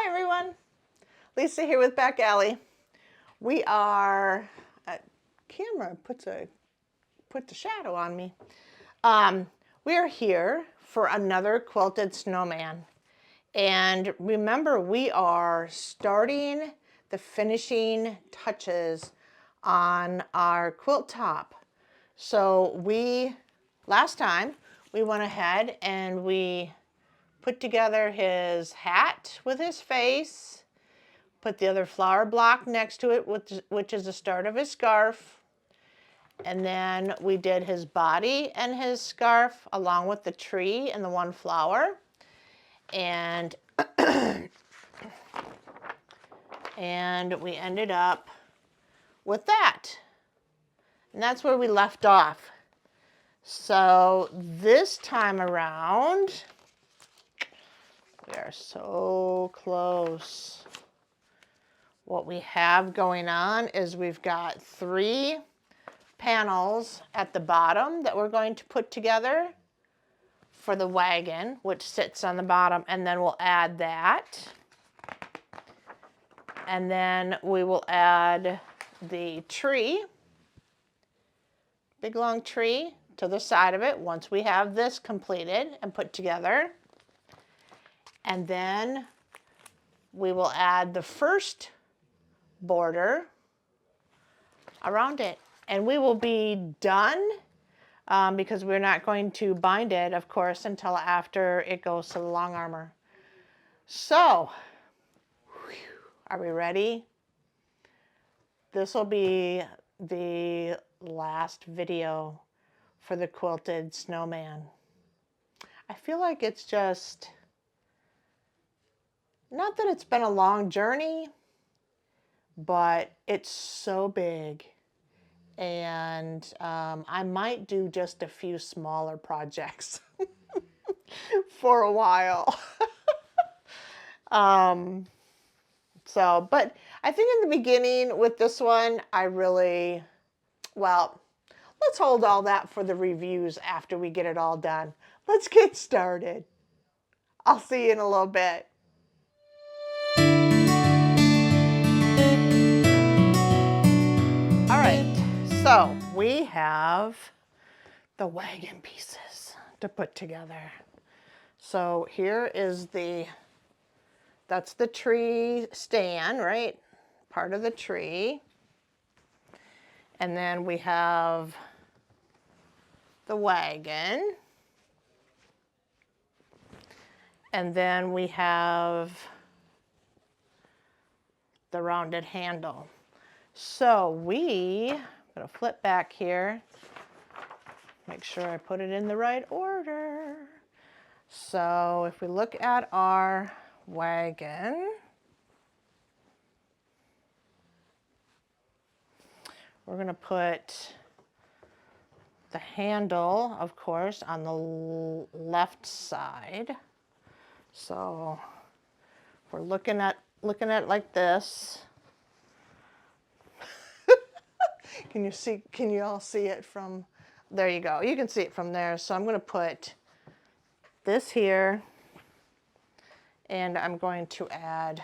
Hi everyone, Lisa here with Backallie. We are, camera puts a shadow on me. We are here for another quilted snowman. And remember, we are starting the finishing touches on our quilt top. So last time we went ahead and we put together his hat with his face, put the other flower block next to it, which is the start of his scarf. And then we did his body and his scarf along with the tree and the one flower. And, and we ended up with that. And that's where we left off. So this time around, we are so close. What we have going on is we've got 3 panels at the bottom that we're going to put together for the wagon, which sits on the bottom, and then we'll add that. And then we will add the tree, big long tree, to the side of it once we have this completed and put together. And then we will add the first border around it. And we will be done because we're not going to bind it, of course, until after it goes to the long armor. So, are we ready? This will be the last video for the quilted snowman. I feel like it's just, not that it's been a long journey, but it's so big. And I might do just a few smaller projects for a while. But I think in the beginning with this one, well, let's hold all that for the reviews after we get it all done. Let's get started. I'll see you in a little bit. All right, so we have the wagon pieces to put together. So here is that's the tree stand, right? Part of the tree. And then we have the wagon. And then we have the rounded handle. So I'm gonna flip back here, make sure I put it in the right order. So if we look at our wagon, we're going to put the handle, of course, on the left side. So if we're looking at it like this. Can you all see it from, there you go. You can see it from there. So I'm going to put this here, and I'm going to add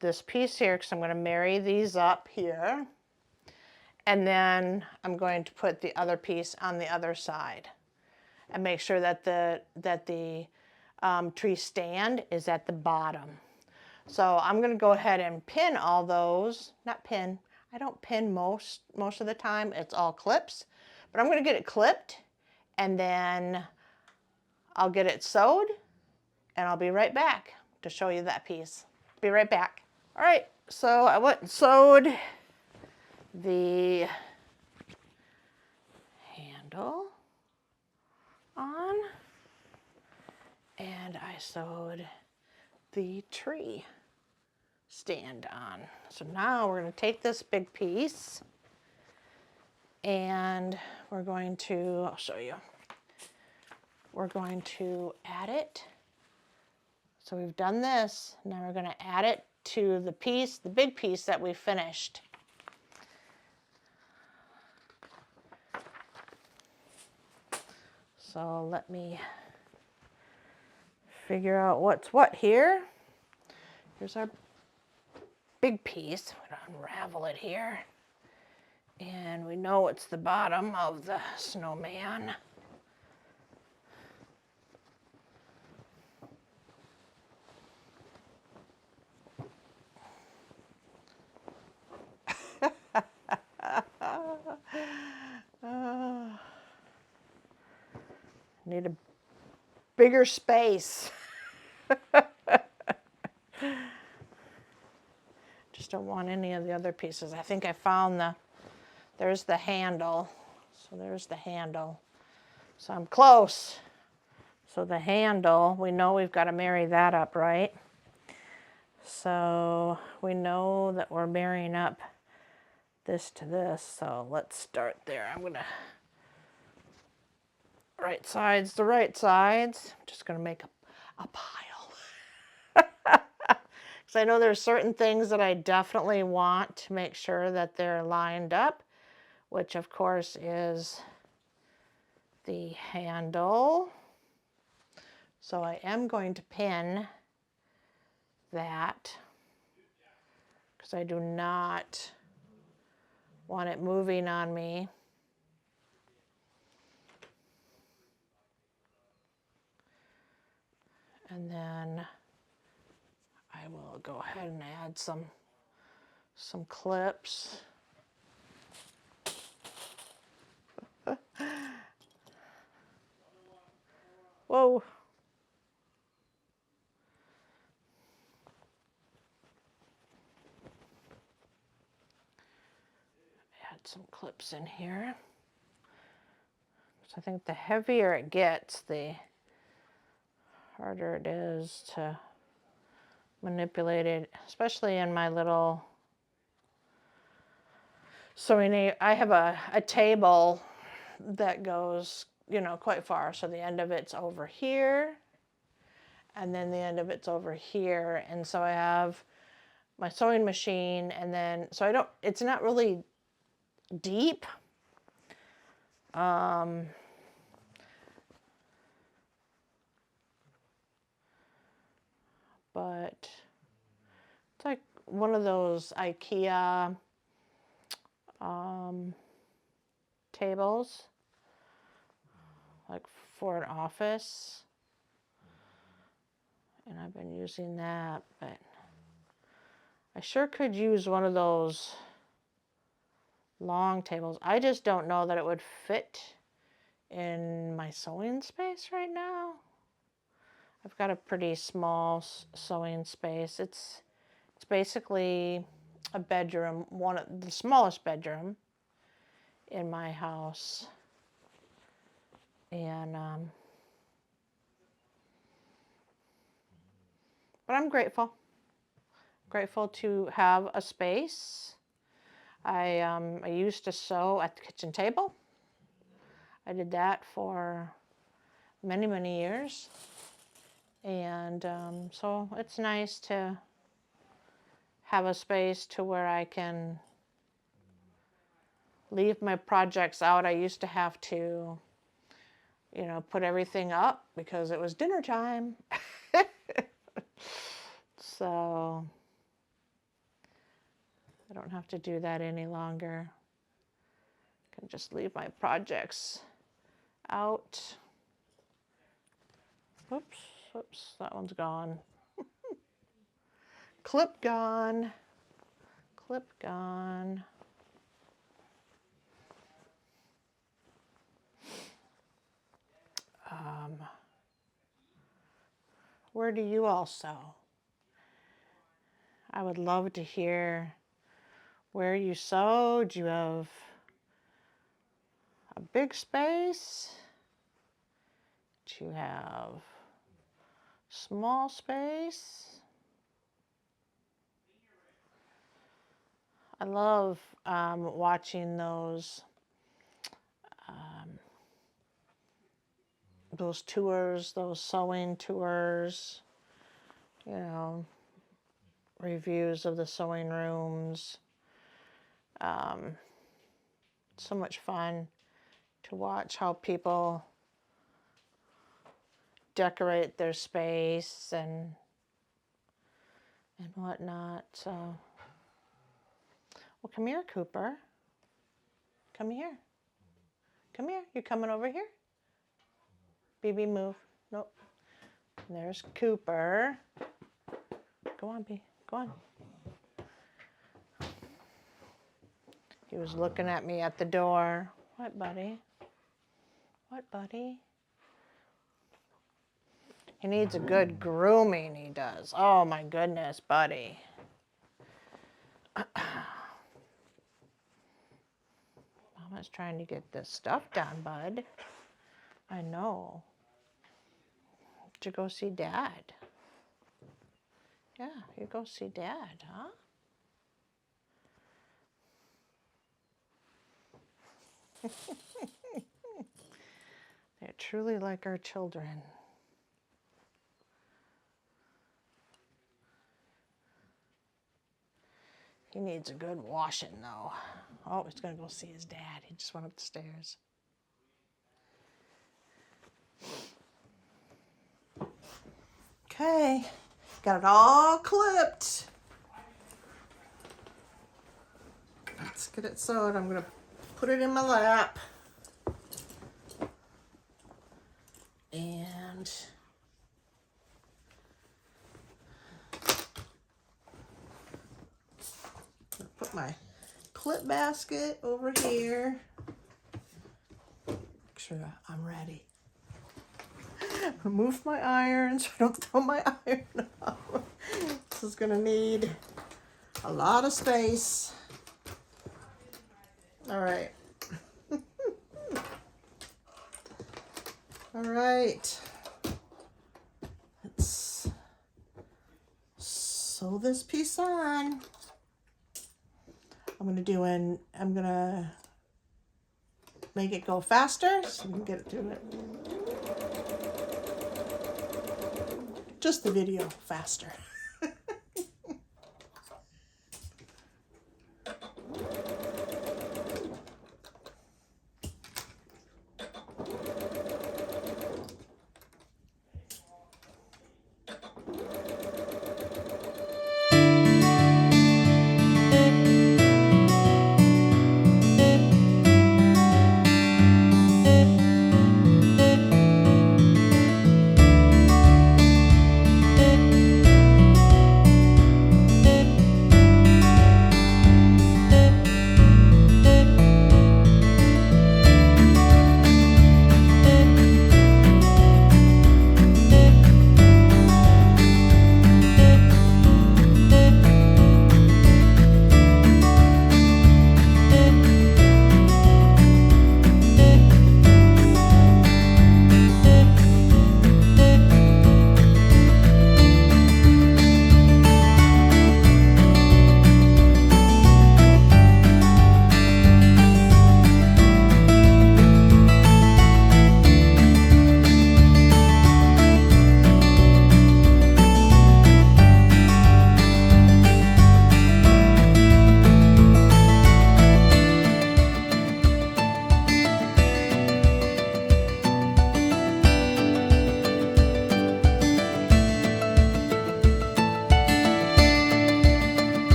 this piece here because I'm going to marry these up here. And then I'm going to put the other piece on the other side and make sure that the tree stand is at the bottom. So I'm going to go ahead and pin all those, not pin, I don't pin most of the time, it's all clips, but I'm going to get it clipped and then I'll get it sewed and I'll be right back to show you that piece. Be right back. All right, so I went and sewed the handle on, and I sewed the tree stand on. So now we're going to take this big piece and we're going to, I'll show you, we're going to add it. So we've done this, now we're going to add it to the piece, the big piece that we finished. So let me figure out what's what here. Here's our big piece. I'm going to unravel it here. And we know it's the bottom of the snowman. Need a bigger space. Just don't want any of the other pieces. I think I found there's the handle. So there's the handle. So I'm close. So the handle, we know we've got to marry that up, right? So we know that we're marrying up this to this. So let's start there. I'm gonna right sides to right sides. I'm just gonna make a pile. Because I know there's certain things that I definitely want to make sure that they're lined up, which of course is the handle. So I am going to pin that because I do not want it moving on me. And then I will go ahead and add some clips. Whoa. Add some clips in here. So I think the heavier it gets, the harder it is to manipulate it, especially in my little sewing aid. I have a table that goes, you know, quite far. So the end of it's over here, and then the end of it's over here. And so I have my sewing machine, and then, so it's not really deep. But it's like one of those IKEA tables, like for an office. And I've been using that, but I sure could use one of those long tables. I just don't know that it would fit in my sewing space right now. I've got a pretty small sewing space. It's basically a bedroom, one of the smallest bedroom in my house. And but I'm grateful to have a space. I used to sew at the kitchen table. I did that for many, many years. And so it's nice to have a space to where I can leave my projects out. I used to have to, you know, put everything up because it was dinner time. So I don't have to do that any longer. I can just leave my projects out. Whoops, that one's gone. Clip gone. Clip gone. Where do you all sew? I would love to hear where you sew. Do you have a big space? Do you have small space? I love watching those tours, those sewing tours, you know, reviews of the sewing rooms. So much fun to watch how people decorate their space and whatnot. So, well, come here, Cooper. Come here. Come here. You coming over here? BB, move. Nope. There's Cooper. Go on, B. Go on. He was looking at me at the door. What, buddy? What, buddy? He needs a good grooming, he does. Oh, my goodness, buddy. Mama's trying to get this stuff done, bud. I know. Did you go see Dad? Yeah, you go see Dad, huh? They're truly like our children. He needs a good washing, though. Oh, he's going to go see his dad. He just went up the stairs. Okay, got it all clipped. Let's get it sewed. I'm going to put it in my lap. And put my clip basket over here. Make sure I'm ready. Remove my iron so I don't throw my iron out. This is gonna need a lot of space. All right. All right. Let's sew this piece on. I'm gonna make it go faster so we can get it to it. Just the video faster.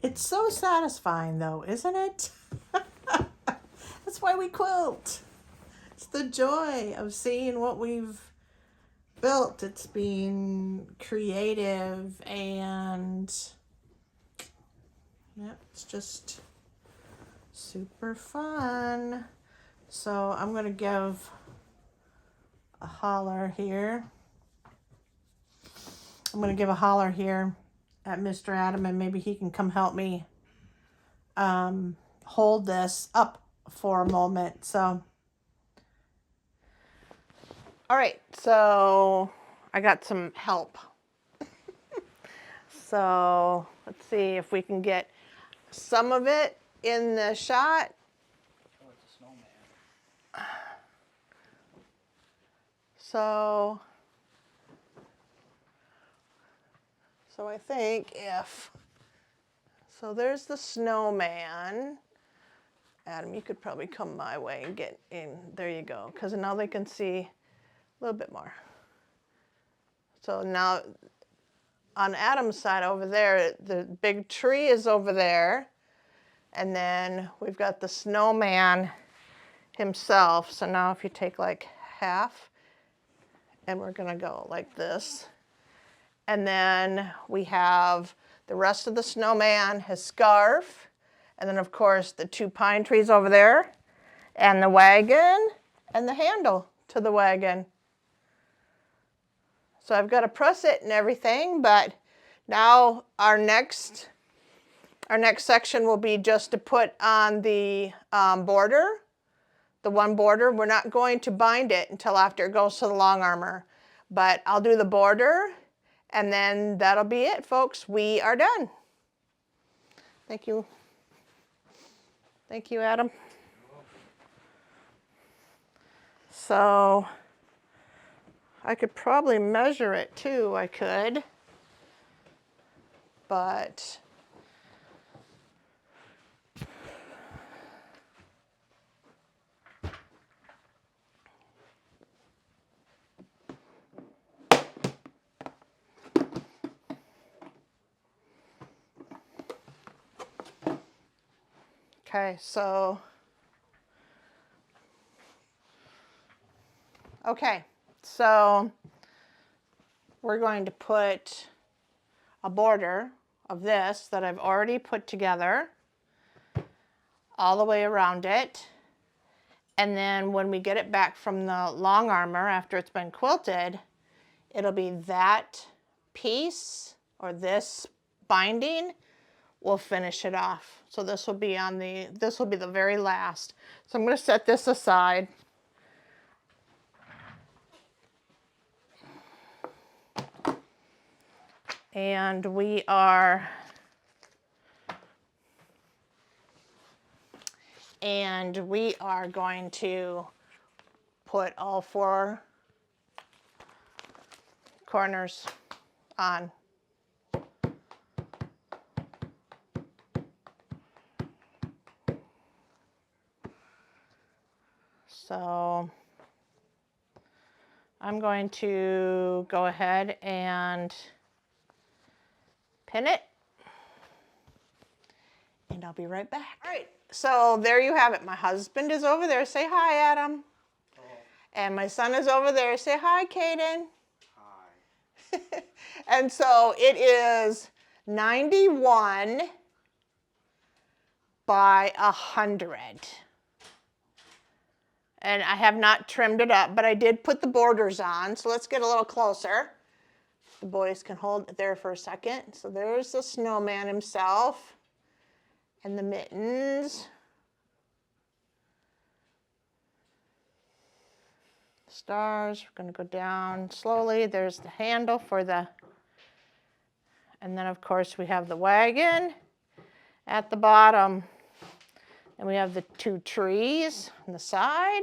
It's so satisfying though, isn't it? That's why we quilt. It's the joy of seeing what we've built. It's being creative and yeah, it's just super fun. So I'm going to give a holler here. I'm going to give a holler here at Mr. Adam, and maybe he can come help me hold this up for a moment. So, all right, so I got some help. So let's see if we can get some of it in the shot. Oh, it's a snowman. So I think so there's the snowman. Adam, you could probably come my way and get in. There you go, because now they can see a little bit more. So now on Adam's side over there, the big tree is over there. And then we've got the snowman himself. So now if you take like half, and we're gonna go like this. And then we have the rest of the snowman, his scarf, and then of course the 2 pine trees over there, and the wagon, and the handle to the wagon. So I've got to press it and everything, but now our next section will be just to put on the border, the one border. We're not going to bind it until after it goes to the long armor, but I'll do the border, and then that'll be it, folks. We are done. Thank you. Thank you, Adam. So I could probably measure it too, I could, but okay, so we're going to put a border of this that I've already put together all the way around it. And then when we get it back from the long armor after it's been quilted, it'll be that piece or this binding will finish it off. So this will be the very last. So I'm going to set this aside. And we are going to put all 4 corners on. So I'm going to go ahead and pin it, and I'll be right back. All right, so there you have it. My husband is over there. Say hi, Adam. Oh. And my son is over there. Say hi, Caden. Hi. And so it is 91 by 100. And I have not trimmed it up, but I did put the borders on. So let's get a little closer. The boys can hold it there for a second. So there's the snowman himself and the mittens. Stars, we're going to go down slowly. There's the handle for and then of course we have the wagon at the bottom. And we have the 2 trees on the side.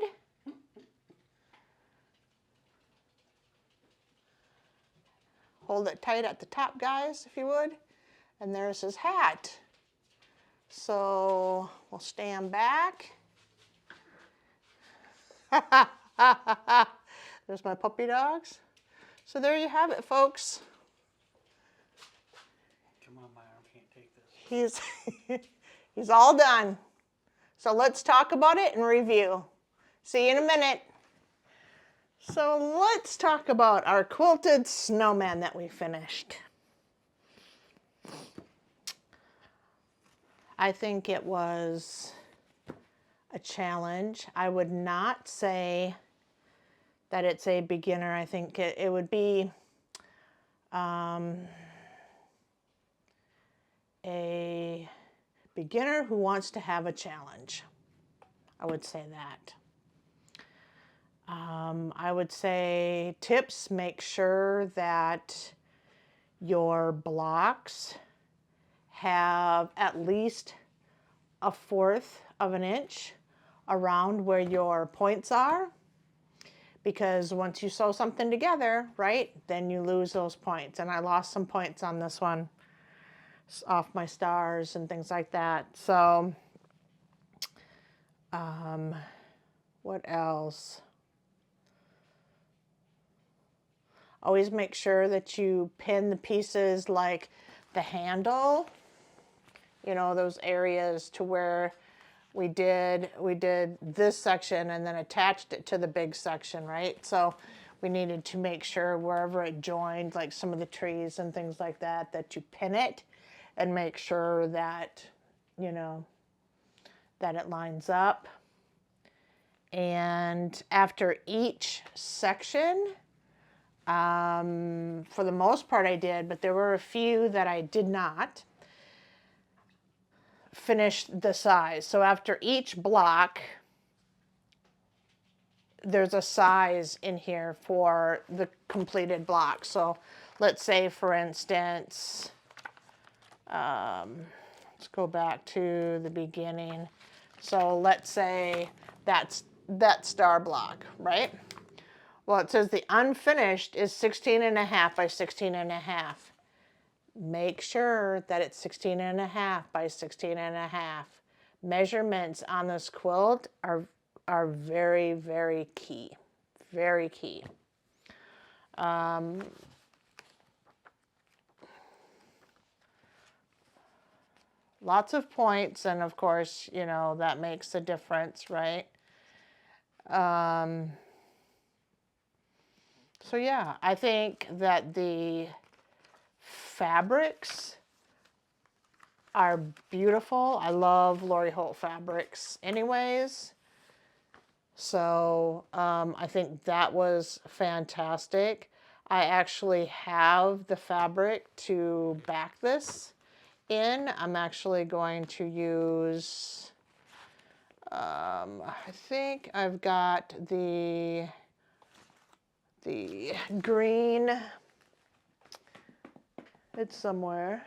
Hold it tight at the top, guys, if you would. And there's his hat. So we'll stand back. There's my puppy dogs. So there you have it, folks. Come on, my arm can't take this. He's all done. So let's talk about it and review. See you in a minute. So let's talk about our quilted snowman that we finished. I think it was a challenge. I would not say that it's a beginner. I think it would be a beginner who wants to have a challenge. I would say that. I would say tips, make sure that your blocks have at least 1/4 of an inch around where your points are, because once you sew something together, right, then you lose those points. And I lost some points on this one off my stars and things like that. So what else? Always make sure that you pin the pieces, like the handle, you know, those areas to where we did this section and then attached it to the big section, right? So we needed to make sure wherever it joined, like some of the trees and things like that, that you pin it and make sure that, you know, that it lines up. And after each section, for the most part I did, but there were a few that I did not finish the size. So after each block, there's a size in here for the completed block. So let's say, for instance, let's go back to the beginning. So let's say that's that star block, right? Well, it says the unfinished is 16.5 by 16.5. Make sure that it's 16.5 by 16.5. Measurements on this quilt are very, very key. Very key. Lots of points, and of course, you know, that makes a difference, right? So yeah, I think that the fabrics are beautiful. I love Lori Holt fabrics anyways. So I think that was fantastic. I actually have the fabric to back this in. I'm actually going to use, I think I've got the green, it's somewhere.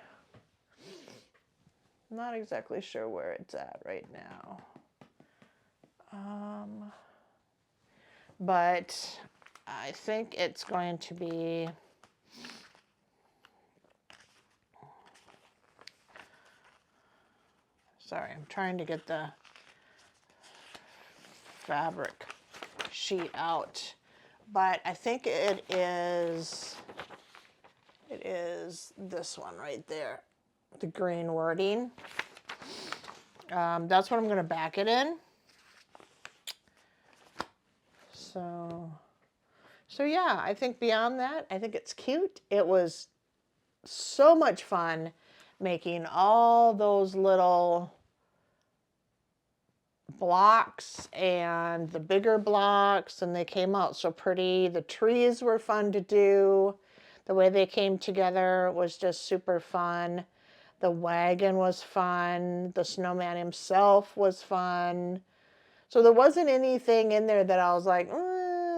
I'm not exactly sure where it's at right now. But I think it's going to be, sorry, I'm trying to get the fabric sheet out, but I think it is this one right there, the green wording. That's what I'm going to back it in. So yeah, I think beyond that, I think it's cute. It was so much fun making all those little blocks and the bigger blocks, and they came out so pretty. The trees were fun to do. The way they came together was just super fun. The wagon was fun. The snowman himself was fun. So there wasn't anything in there that I was like,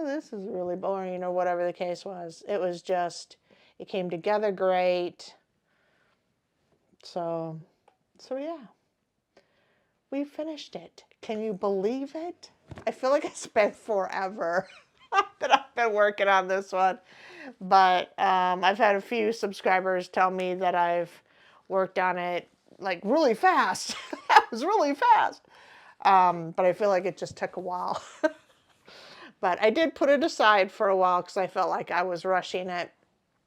this is really boring, or whatever the case was. It was just, it came together great. So yeah, we finished it. Can you believe it? I feel like it's been forever that I've been working on this one. But I've had a few subscribers tell me that I've worked on it like really fast. That was really fast. But I feel like it just took a while. But I did put it aside for a while because I felt like I was rushing it,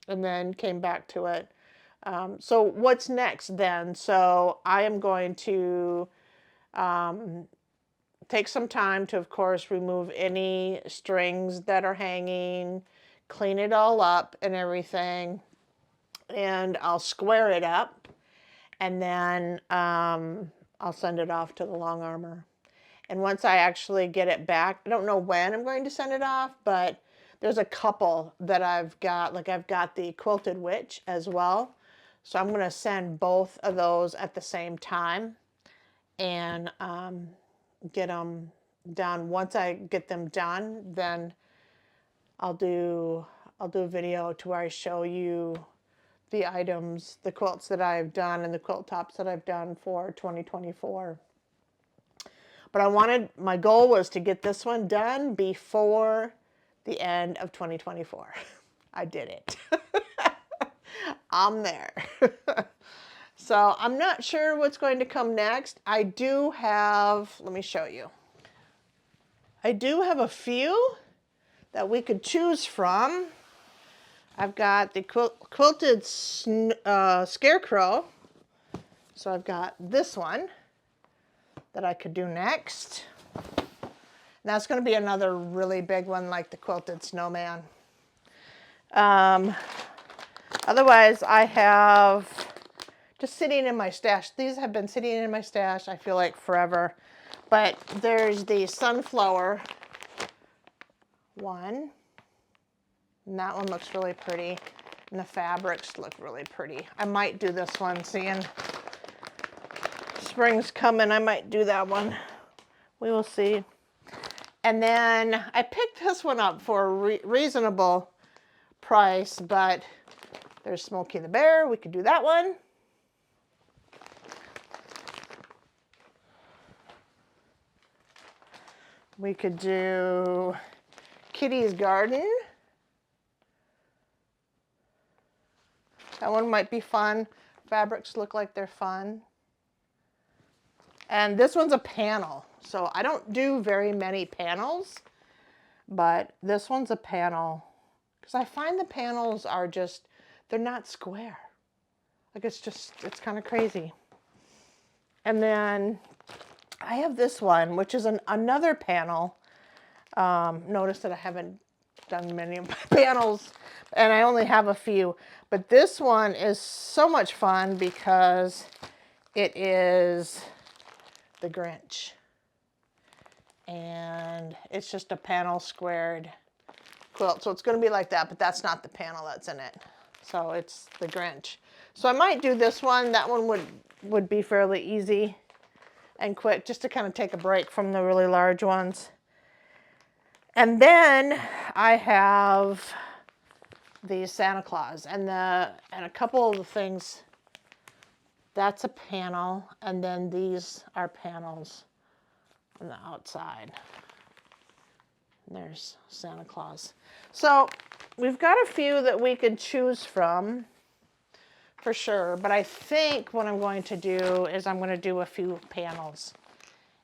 and then came back to it. So what's next then? So I am going to take some time to, of course, remove any strings that are hanging, clean it all up and everything, and I'll square it up, and then I'll send it off to the long armor. And once I actually get it back, I don't know when I'm going to send it off, but there's a couple that I've got. Like I've got the Quilted Witch as well. So I'm going to send both of those at the same time and get them done. Once I get them done, then I'll do a video to where I show you the items, the quilts that I've done and the quilt tops that I've done for 2024. But my goal was to get this one done before the end of 2024. I did it. I'm there. So I'm not sure what's going to come next. I do have, let me show you. I do have a few that we could choose from. I've got the Quilted Scarecrow. So I've got this one that I could do next. And that's going to be another really big one like the Quilted Snowman. Otherwise, I have just sitting in my stash. These have been sitting in my stash, I feel like, forever. But there's the sunflower one. And that one looks really pretty. And the fabrics look really pretty. I might do this one, seeing spring's coming. I might do that one. We will see. And then I picked this one up for a reasonable price, but there's Smokey the Bear. We could do that one. We could do Kitty's Garden. That one might be fun. Fabrics look like they're fun. And this one's a panel. So I don't do very many panels, but this one's a panel. Because I find the panels are just, they're not square. Like it's kind of crazy. And then I have this one, which is another panel. Notice that I haven't done many of my panels, and I only have a few. But this one is so much fun because it is the Grinch. And it's just a panel squared quilt. So it's going to be like that, but that's not the panel that's in it. So it's the Grinch. So I might do this one. That one would be fairly easy and quick, just to kind of take a break from the really large ones. And then I have the Santa Claus and a couple of the things. That's a panel, and then these are panels on the outside. And there's Santa Claus. So we've got a few that we could choose from for sure, but I think what I'm going to do is I'm going to do a few panels,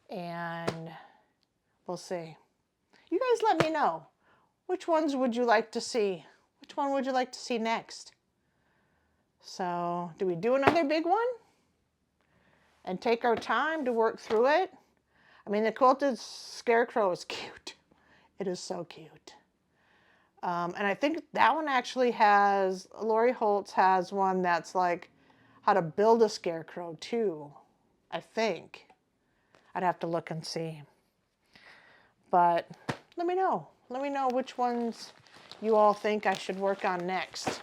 and we'll see. You guys let me know. Which ones would you like to see? Which one would you like to see next? So, do we do another big one? And take our time to work through it? I mean, the Quilted Scarecrow is cute. It is so cute. And I think that one actually has, Lori Holt has one that's like how to build a scarecrow too, I think. I'd have to look and see. But let me know. Let me know which ones you all think I should work on next.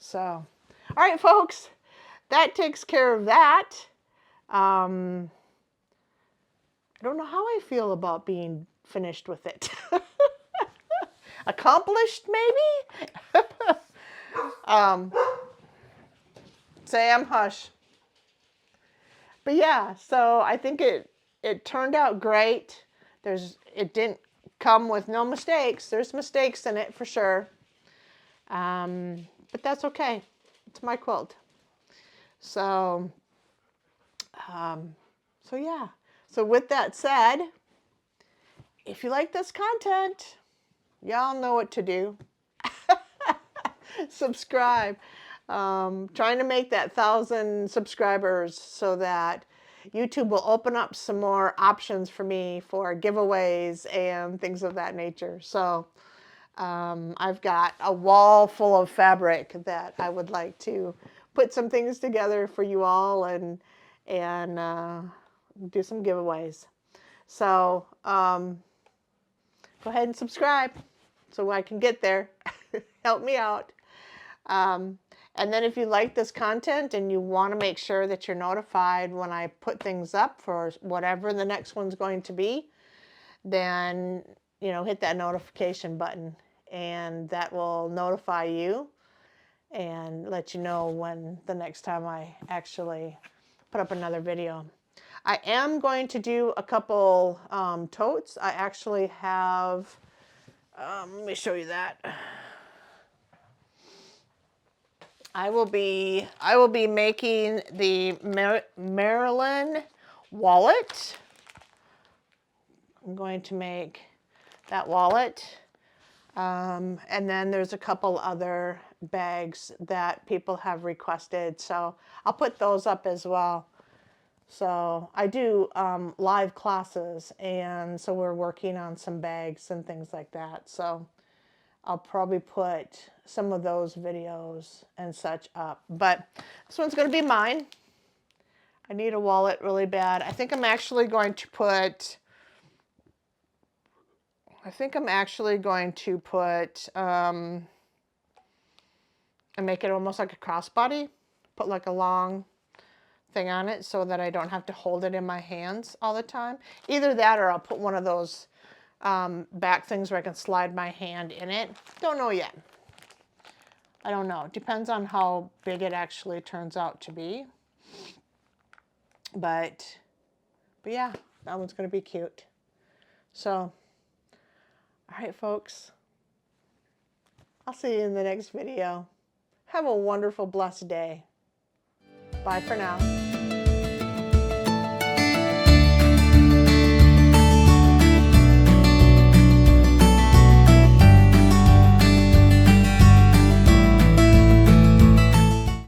So, all right, folks, that takes care of that. I don't know how I feel about being finished with it. Accomplished, maybe? Sam, hush. But yeah, so I think it turned out great. It didn't come with no mistakes. There's mistakes in it for sure. But that's okay. It's my quilt. So yeah. So with that said, if you like this content, y'all know what to do. Subscribe. Trying to make that 1,000 subscribers so that YouTube will open up some more options for me for giveaways and things of that nature. So I've got a wall full of fabric that I would like to put some things together for you all and do some giveaways. So go ahead and subscribe so I can get there. Help me out. And then if you like this content and you want to make sure that you're notified when I put things up for whatever the next one's going to be, then, you know, hit that notification button, and that will notify you and let you know when the next time I actually put up another video. I am going to do a couple totes. I actually have, let me show you that. I will be making the Maryland wallet. I'm going to make that wallet. And then there's a couple other bags that people have requested. So I'll put those up as well. So I do live classes, and so we're working on some bags and things like that. So I'll probably put some of those videos and such up. But this one's going to be mine. I need a wallet really bad. I think I'm actually going to put and make it almost like a crossbody. Put like a long thing on it so that I don't have to hold it in my hands all the time. Either that, or I'll put one of those back things where I can slide my hand in it. Don't know yet. I don't know. Depends on how big it actually turns out to be. But yeah, that one's going to be cute. So, all right, folks. I'll see you in the next video. Have a wonderful, blessed day. Bye for now.